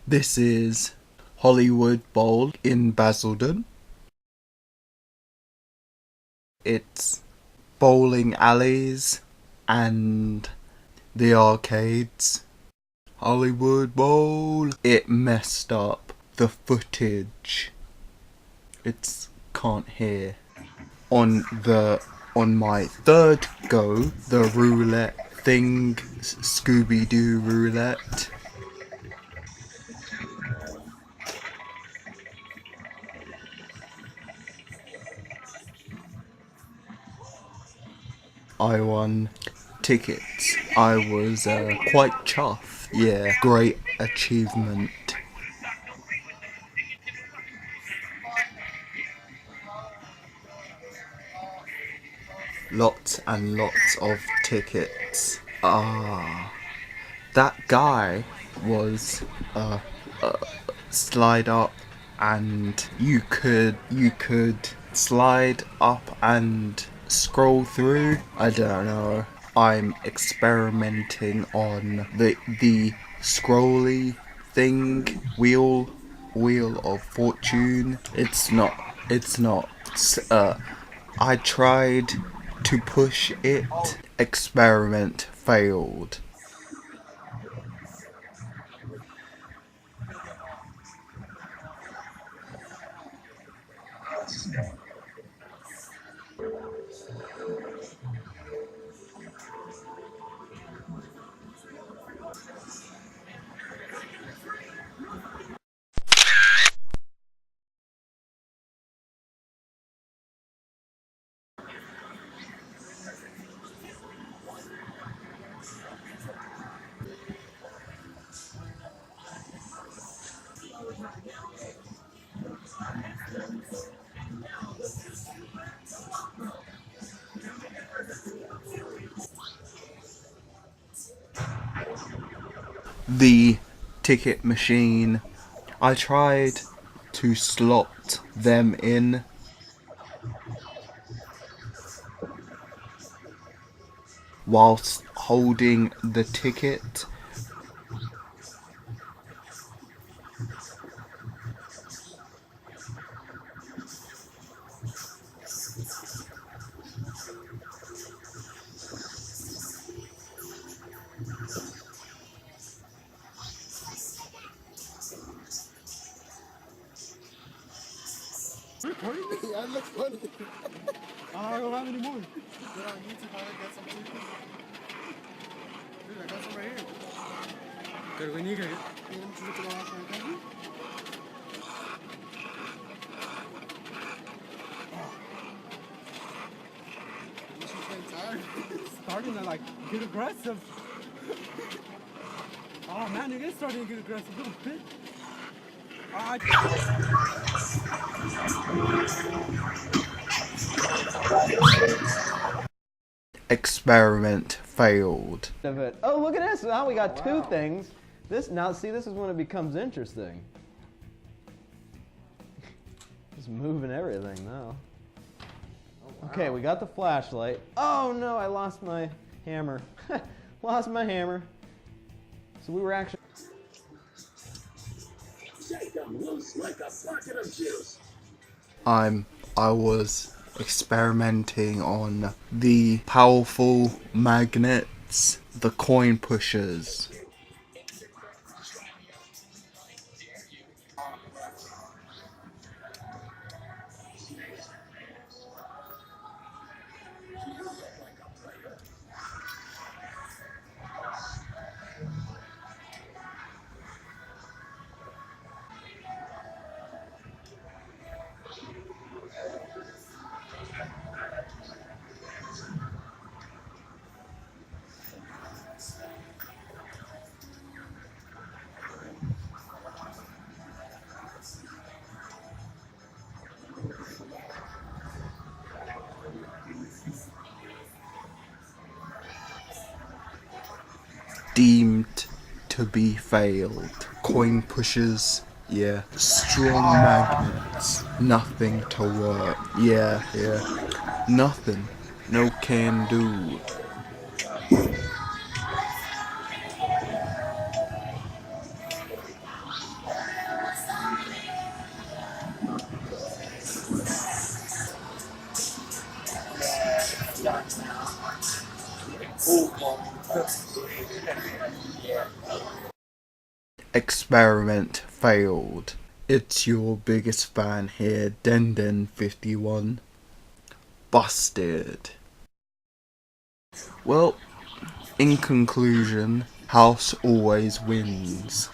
This is Hollywood Bowl in Basildon. It's bowling alleys and the arcades. Hollywood Bowl. It messed up the footage. It's can't hear. On my third go, the roulette thing, Scooby-Doo roulette. I won tickets. I was quite chuffed. Yeah, great achievement. Lots and lots of tickets. That guy was slide up, and you could slide up and scroll through. I don't know. I'm experimenting on the scrolly thing, wheel of fortune. It's not. I tried to push it. Experiment failed. The ticket machine. I tried to slot them in whilst holding the ticket. Recording this? Yeah, it looks funny. I don't have any more. Put on YouTube, I got some too. Dude, I got some right here. Good, when you get it. You want to look it all up right now? Starting to like get aggressive. Oh man, it is starting to get aggressive a little bit. Experiment failed. Oh, look at this! Now we got two things. This is when it becomes interesting. Just moving everything now. Okay, we got the flashlight. Oh no, I lost my hammer. Lost my hammer. So we were actually. Shake them loose like a bucket of juice. I was experimenting on the powerful magnets, the coin pushers. Deemed to be failed. Coin pushers, yeah. Strong magnets, nothing to work. Yeah. Nothing. No can do. Experiment failed. It's your biggest fan here, Den51. Busted. Well, in conclusion, House always wins.